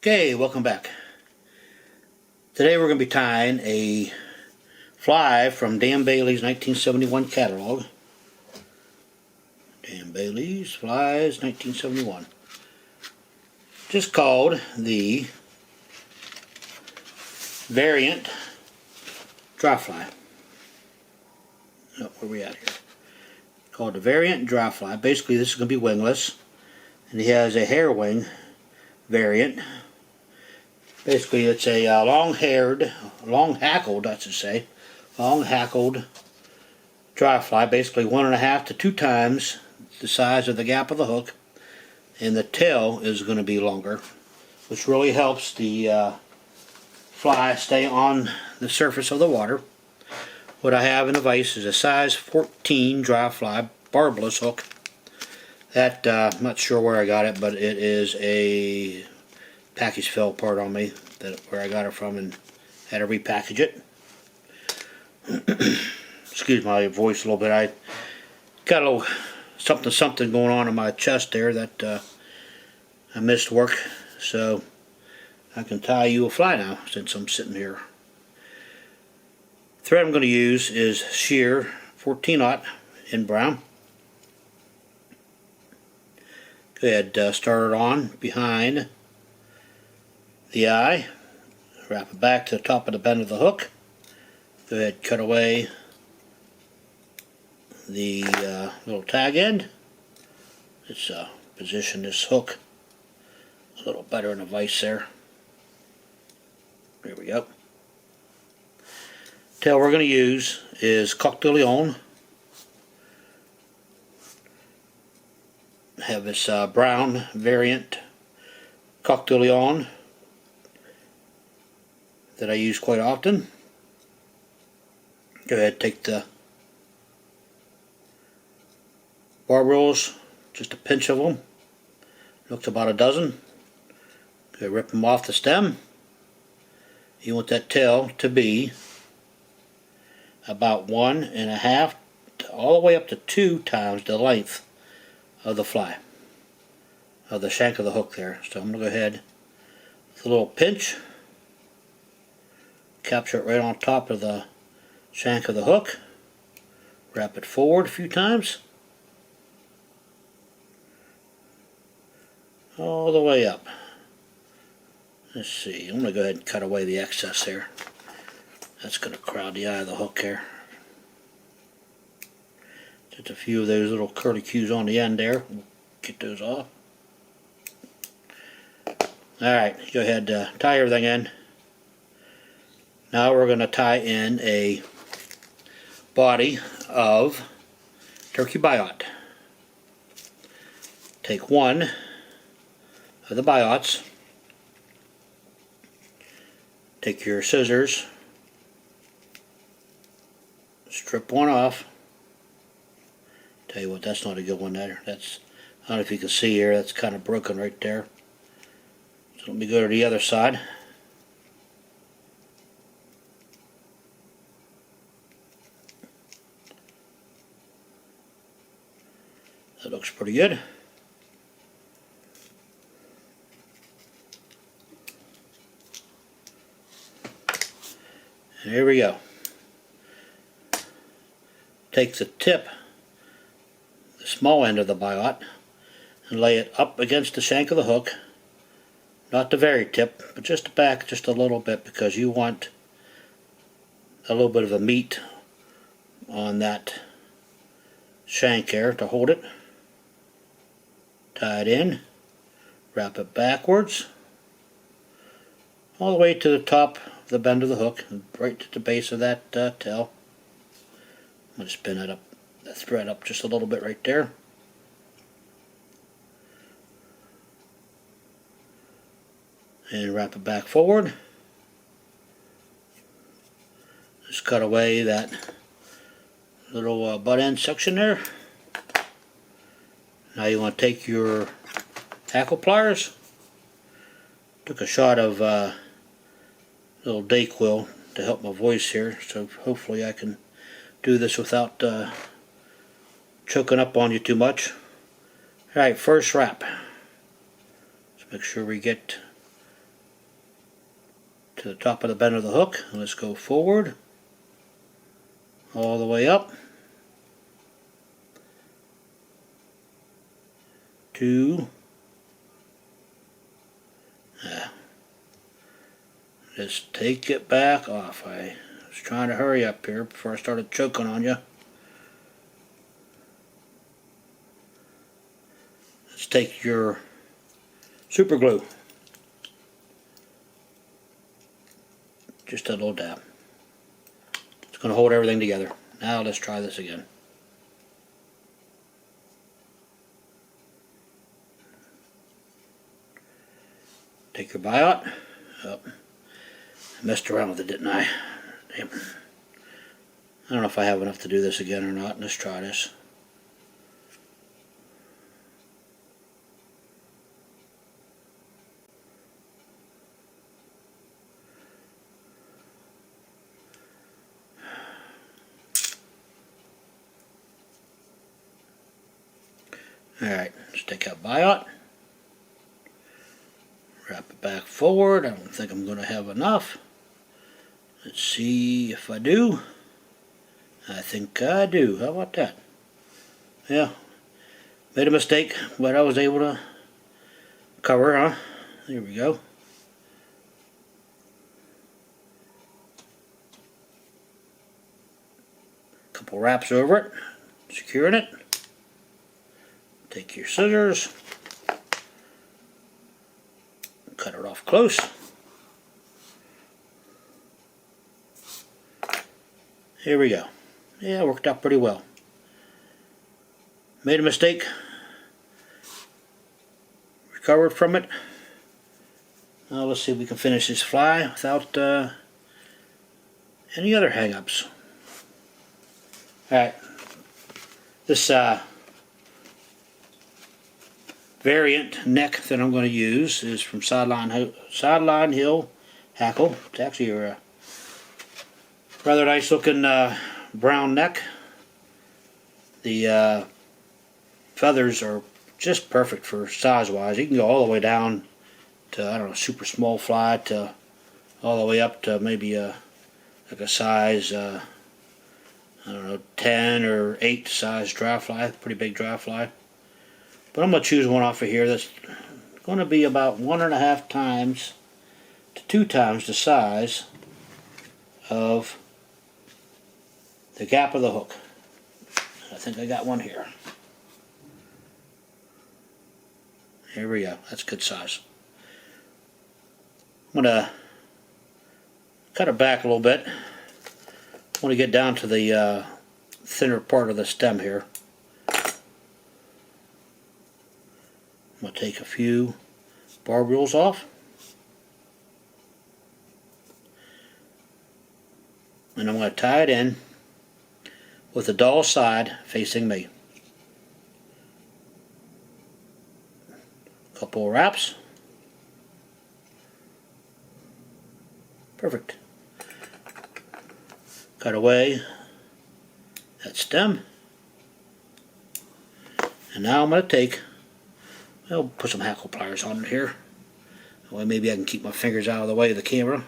Okay, welcome back. Today we're going to be tying a fly from Dan Bailey's 1971 catalog. Dan Bailey's Flies 1971. Just called the Variant Dry Fly. Oh, where are we at here? Called the Variant Dry Fly. Basically this is going to be wingless. And he has a hair wing variant. Basically, it's a long-hackled dry fly, basically 1.5 to 2 times the size of the gap of the hook, and the tail is going to be longer, which really helps the fly stay on the surface of the water. What I have in the vise is a size 14 dry fly barbless hook. That, I'm not sure where I got it, but it is a package fell apart on me, where I got it from, and had to repackage it. Excuse my voice a little bit. I got a little something going on in my chest there that I missed work, so I can tie you a fly now since I'm sitting here. The thread I'm going to use is sheer 14/0 in brown. Go ahead, start it on behind the eye, wrap it back to the top of the bend of the hook. Go ahead, cut away the little tag end. Let's position this hook a little better in the vise there. There we go. Tail we're going to use is Coq De Leon. Have this brown variant Coq De Leon that I use quite often. Go ahead, take the barb just a pinch of them. Looks about a dozen. Go ahead, rip them off the stem. You want that tail to be about 1.5 all the way up to 2 times the length of the fly, of the shank of the hook there. So I'm going to go ahead with a little pinch, capture it right on top of the shank of the hook, wrap it forward a few times, all the way up. Let's see, I'm going to go ahead and cut away the excess there. That's going to crowd the eye of the hook here. Just a few of those little curlicues on the end there. We'll get those off. Alright, go ahead, tie everything in. Now we're going to tie in a body of turkey Biot. Take one of the Biots. Take your scissors. Strip one off. Tell you what, that's not a good one there. That's, I don't know if you can see here, that's kind of broken right there. So let me go to the other side. That looks pretty good. And here we go. Take the tip, the small end of the Biot, and lay it up against the shank of the hook. Not the very tip, but just back just a little bit, because you want a little bit of a meat on that shank there to hold it. Tie it in, wrap it backwards, all the way to the top of the bend of the hook, right to the base of that tail. I'm going to spin it up, that thread up just a little bit right there. And wrap it back forward. Just cut away that little butt end section there. Now you want to take your hackle pliers. Took a shot of little day Quill to help my voice here, so hopefully I can do this without choking up on you too much. Alright, first wrap. Let's make sure we get to the top of the bend of the hook. Let's go forward, all the way up, 2, just take it back off. I was trying to hurry up here before I started choking on you. Let's take your super glue, just a little dab. It's going to hold everything together. Now let's try this again. Take your Biot. Oh, I messed around with it, didn't I? Damn. I don't know if I have enough to do this again or not. Let's try this. Alright, let's take out Biot. Wrap it back forward. I don't think I'm going to have enough. Let's see if I do. I think I do. How about that? Yeah. Made a mistake, but I was able to cover, huh? There we go. Couple wraps over it, securing it. Take your scissors, cut it off close. Here we go. Yeah, it worked out pretty well. Made a mistake, recovered from it. Now let's see if we can finish this fly without any other hang-ups. Alright, this variant neck that I'm going to use is from Sideline Hill Hackle. It's actually a rather nice looking brown neck. The feathers are just perfect for size wise. You can go all the way down to, I don't know, super small fly to all the way up to maybe like a size I don't know, 10 or 8 size dry fly, pretty big dry fly. But I'm going to choose one off of here that's going to be about 1.5 times to 2 times the size of the gap of the hook. I think I got one here. Here we go. That's good size. I'm going to cut it back a little bit. I want to get down to the thinner part of the stem here. I'm going to take a few barb reels off. And I'm going to tie it in with the dull side facing me. A couple of wraps. Perfect. Cut away that stem. And now I'm going to take, I'll put some hackle pliers on it here. That way maybe I can keep my fingers out of the way of the camera.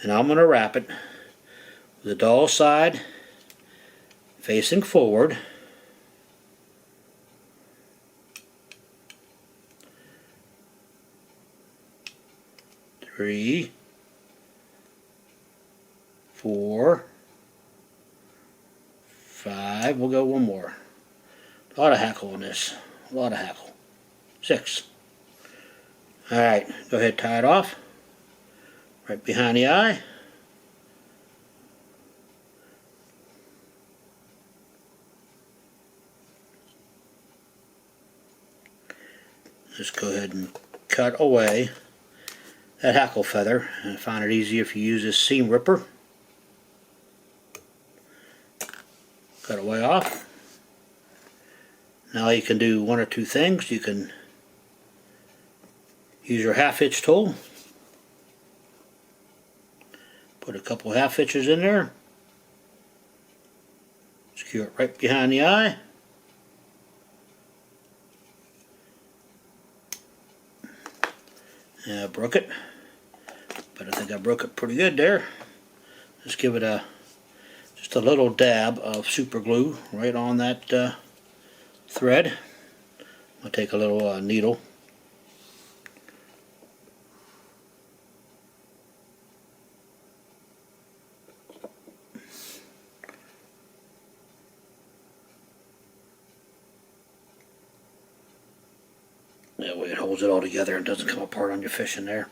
And I'm going to wrap it with the dull side facing forward. Three, 4, 5, we'll go one more. A lot of hackle on this, a lot of hackle. 6. Alright, go ahead, tie it off. Right behind the eye. Just go ahead and cut away that hackle feather. I find it easy if you use this seam ripper. Cut away off. Now you can do one or two things. You can use your half-hitch tool. Put a couple half hitches in there. Secure it right behind the eye. Yeah, I broke it, but I think I broke it pretty good there. Just give it just a little dab of super glue right on that thread. I'll take a little needle. That way it holds it all together and doesn't come apart on your fishing there.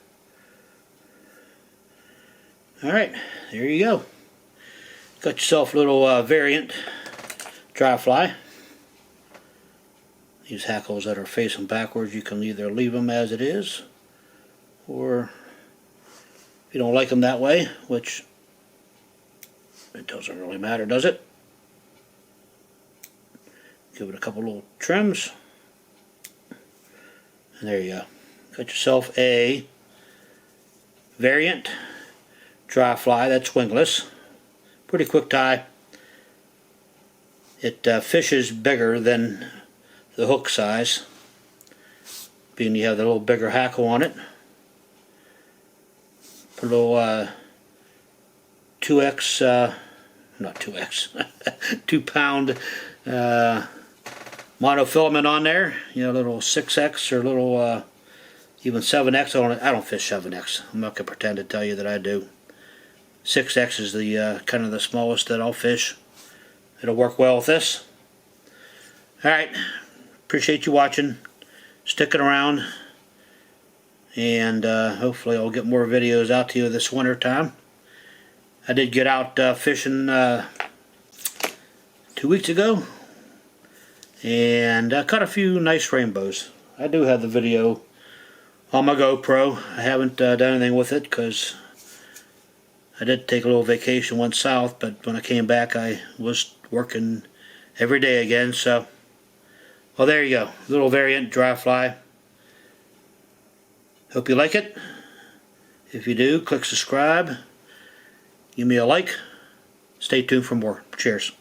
Alright, there you go. Got yourself a little variant dry fly. These hackles that are facing backwards, you can either leave them as it is, or if you don't like them that way, which it doesn't really matter, does it? Give it a couple little trims. And there you go. Got yourself a variant dry fly that's wingless. Pretty quick tie. It fishes bigger than the hook size, being you have the little bigger hackle on it. Put a little 2x, not 2x, 2 pound monofilament on there. You know, little 6x or little even 7x. I don't fish 7x. I'm not gonna pretend to tell you that I do. 6x is the kind of the smallest that I'll fish. It'll work well with this. Alright, appreciate you watching, sticking around, and hopefully I'll get more videos out to you this winter time. I did get out fishing 2 weeks ago, and I caught a few nice rainbows. I do have the video on my GoPro. I haven't done anything with it because I did take a little vacation, went south, but when I came back I was working every day again, so well, there you go. Little variant dry fly. Hope you like it. If you do, click subscribe. Give me a like. Stay tuned for more. Cheers.